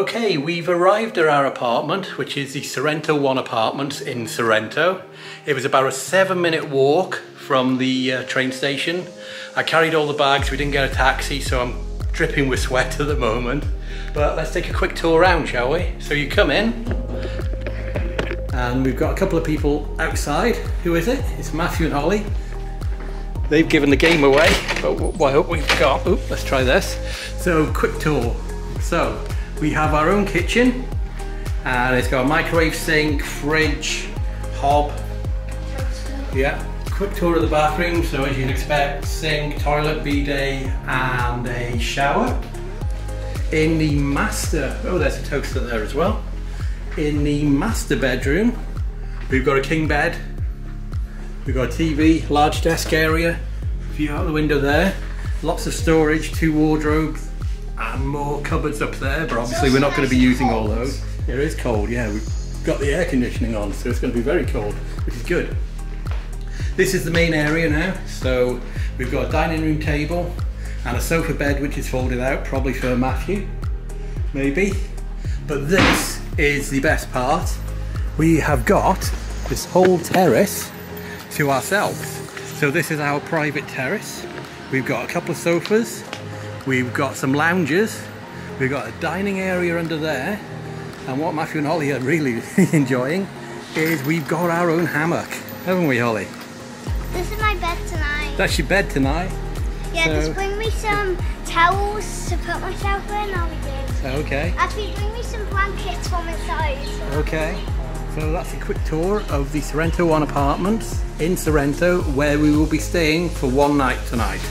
Okay, we've arrived at our apartment, which is the Sorrento I Apartments in Sorrento. It was about a 7-minute walk from the train station. I carried all the bags, we didn't get a taxi, so I'm dripping with sweat at the moment. But let's take a quick tour around, shall we? So you come in, and we've got a couple of people outside. Who is it? It's Matthew and Holly. They've given the game away, but what we've got, let's try this. So, quick tour. So, we have our own kitchen, and it's got a microwave, sink, fridge, hob. Yeah, quick tour of the bathroom. So as you'd expect, sink, toilet, bidet, and a shower. In the master, oh there's a toaster there as well. In the master bedroom, we've got a king bed. We've got a TV, large desk area, view out the window there. Lots of storage, 2 wardrobes, and more cupboards up there, but obviously we're not going to be using all those. It is cold, yeah, we've got the air conditioning on, so it's going to be very cold, which is good. This is the main area now, so we've got a dining room table and a sofa bed which is folded out, probably for Matthew, maybe. But this is the best part. We have got this whole terrace to ourselves. So this is our private terrace. We've got a couple of sofas. We've got some lounges, we've got a dining area under there, and what Matthew and Holly are really enjoying is we've got our own hammock, haven't we, Holly? This is my bed tonight. That's your bed tonight? Yeah, so just bring me some towels to put myself in, I'll be good. Okay. Actually, bring me some blankets from inside. Okay, so that's a quick tour of the Sorrento I Apartments in Sorrento, where we will be staying for one night tonight.